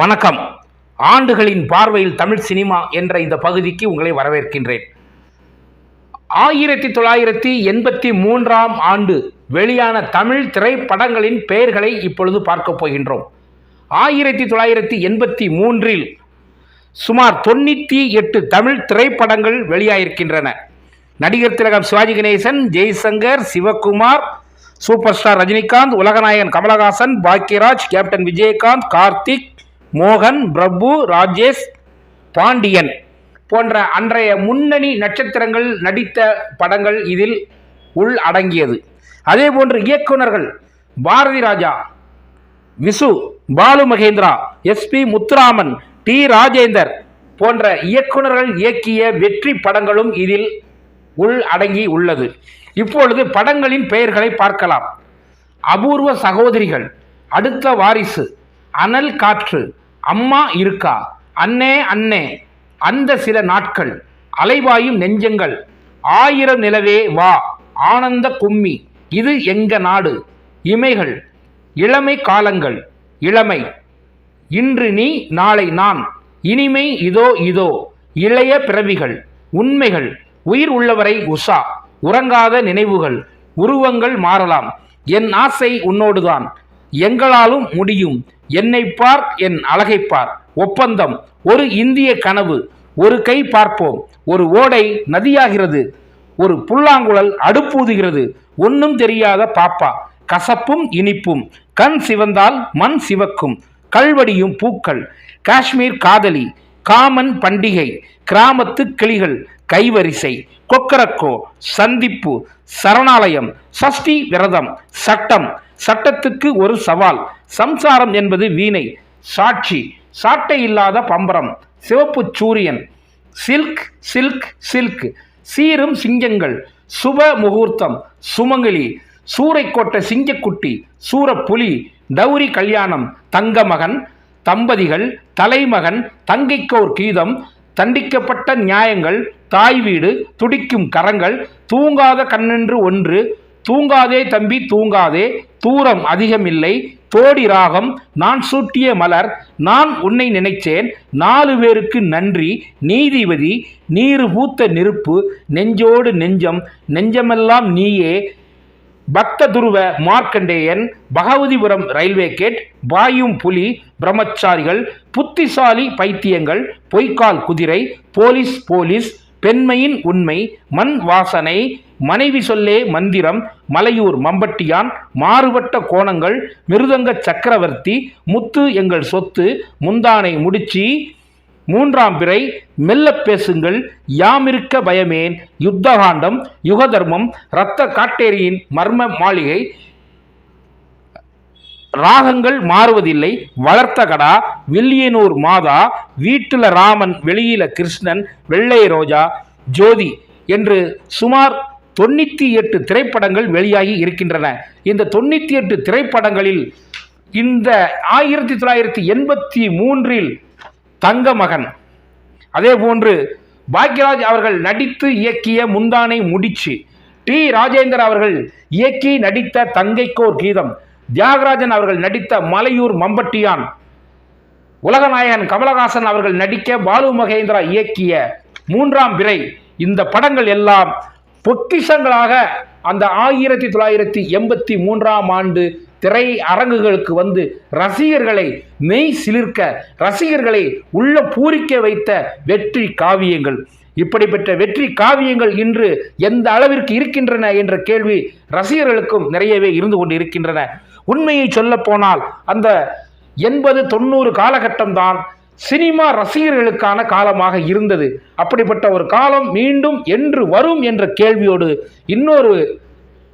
வணக்கம். ஆண்டுகளின் பார்வையில் தமிழ் சினிமா என்ற இந்த பகுதிக்கு உங்களை வரவேற்கின்றேன். 1983ஆம் ஆண்டு வெளியான தமிழ் திரைப்படங்களின் பெயர்களை இப்பொழுது பார்க்க போகின்றோம். 1983இல் சுமார் 98 தமிழ் திரைப்படங்கள் வெளியாகிருக்கின்றன. நடிகர் திலகம் சிவாஜி கணேசன், ஜெய்சங்கர், சிவகுமார், சூப்பர் ஸ்டார் ரஜினிகாந்த், உலகநாயகன் கமலஹாசன், பாக்யராஜ், கேப்டன் விஜயகாந்த், கார்த்திக், மோகன், பிரபு, ராஜேஷ், பாண்டியன் போன்ற அன்றைய முன்னணி நட்சத்திரங்கள் நடித்த படங்கள் இதில் உள் அடங்கியது. அதேபோன்று இயக்குநர்கள் பாரதி ராஜா, விசு, பாலு மகேந்திரா, SP முத்துராமன், T ராஜேந்தர் போன்ற இயக்குநர்கள் இயக்கிய வெற்றி படங்களும் இதில் உள் அடங்கி உள்ளது. இப்பொழுது படங்களின் பெயர்களை பார்க்கலாம். அபூர்வ சகோதரிகள், அடுத்த வாரிசு, அனல் காற்று, அம்மா இருக்கா, அண்ணே அண்ணே, அந்த சில நாட்கள், அலைவாயும் நெஞ்சங்கள், 1000 நிலவே வா, ஆனந்த கும்மி, இது எங்க நாடு, இமைகள், இளமை காலங்கள், இளமை, இன்று நீ நாளை நான், இனிமை இதோ இதோ, இளைய பிறவிகள், உண்மைகள், உயிர் உள்ளவரை உஷா, உறங்காத நினைவுகள், உருவங்கள் மாறலாம், என் ஆசை உன்னோடுதான், எங்களாலும் முடியும், என்னை பார் என் அழகை பார், ஒப்பந்தம், ஒரு இந்திய கனவு, ஒரு கை பார்ப்போம், ஒரு ஓடை நதியாகிறது, ஒரு புல்லாங்குழல் அடுப்பூதுகிறது, ஒன்றும் தெரியாத பாப்பா, கசப்பும் இனிப்பும், கண் சிவந்தால் மண் சிவக்கும், கல்வடியும் பூக்கள், காஷ்மீர் காதலி, காமன் பண்டிகை, கிராமத்து கிளிகள், கைவரிசை, கொக்கரக்கோ, சந்திப்பு, சரணாலயம், சஷ்டி விரதம், சட்டம், சட்டத்துக்கு ஒரு சவால், சம்சாரம் என்பது வீணை, சாட்சி, சாட்டை இல்லாத பம்பரம், சிவப்பு சூரியன், சில்க் சில்க் சில்க், சீரும் சிங்கங்கள், சுப முகூர்த்தம், சுமங்கலி, சூறைக்கோட்டை சிங்கக்குட்டி, சூரப்புலி, டௌரி கல்யாணம், தங்கமகன், தம்பதிகள், தலைமகன், தங்கைக்கோர் கீதம், தண்டிக்கப்பட்ட நியாயங்கள், தாய் வீடு, துடிக்கும் கரங்கள், தூங்காத கண்ணென்று ஒன்று, தூங்காதே தம்பி தூங்காதே, தூரம் அதிகமில்லை, தோடி ராகம், நான் சூட்டிய மலர், நான் உன்னை நினைச்சேன், 4 பேருக்கு நன்றி, நீதிபதி, நீரு பூத்த நெருப்பு, நெஞ்சோடு நெஞ்சம், நெஞ்சமெல்லாம் நீயே, பக்த துருவ, மார்க்கண்டேயன், பகவதிபுரம் ரயில்வே கேட், பாயும் புலி, பிரம்மச்சாரிகள், புத்திசாலி பைத்தியங்கள், பொய்க்கால் குதிரை, போலீஸ் போலீஸ், பெண்மையின் உண்மை, மண் வாசனை, மனைவி சொல்லே மந்திரம், மலையூர் மம்பட்டியான், மாறுபட்ட கோணங்கள், மிருதங்க சக்கரவர்த்தி, முத்து எங்கள் சொத்து, முந்தானை முடிச்சி, 3ஆம் பிறை, மெல்ல பேசுங்கள், யாமிருக்க பயமேன், யுத்தகாண்டம், யுகதர்மம், இரத்த காட்டேரியின் மர்ம மாளிகை, ராகங்கள் மாறுவதில்லை, வளர்த்த கடா, வில்லியனூர் மாதா, வீட்டுல ராமன், வெளியில கிருஷ்ணன், வெள்ளை ரோஜா, ஜோதி என்று சுமார் 98 திரைப்படங்கள் வெளியாகி இருக்கின்றன. இந்த 98 திரைப்படங்களில் இந்த 1983இல் தங்கமகன், அதே போன்று பாக்யராஜ் அவர்கள் நடித்து இயக்கிய முந்தானை முடிச்சு, T ராஜேந்தர் அவர்கள் இயக்கி நடித்த தங்கைக்கோர் கீதம், தியாகராஜன் அவர்கள் நடித்த மலையூர் மம்பட்டியான், உலகநாயகன் கமலஹாசன் அவர்கள் நடிக்க பாலு மகேந்திரா இயக்கிய 3ஆம் பிறை, இந்த படங்கள் எல்லாம் பொக்கிஷங்களாக அந்த 1983ஆம் ஆண்டு திரை அரங்குகளுக்கு வந்து ரசிகர்களை மெய் சிலிர்க்க, ரசிகர்களை உள்ள பூரிக்க வைத்த வெற்றி காவியங்கள். இப்படிப்பட்ட வெற்றி காவியங்கள் இன்று எந்த அளவிற்கு இருக்கின்றன என்ற கேள்வி ரசிகர்களுக்கும் நிறையவே இருந்து கொண்டு இருக்கின்றன. உண்மையை சொல்ல போனால் அந்த 80-90 காலகட்டம்தான் சினிமா ரசிகர்களுக்கான காலமாக இருந்தது. அப்படிப்பட்ட ஒரு காலம் மீண்டும் என்று வரும் என்ற கேள்வியோடு இன்னொரு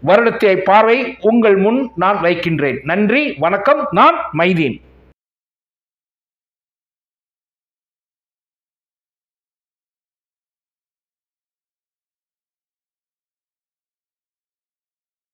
வருடத்தை பார்வை உங்கள் முன் நான் வைக்கின்றேன். நன்றி, வணக்கம். நான் மைதீன்.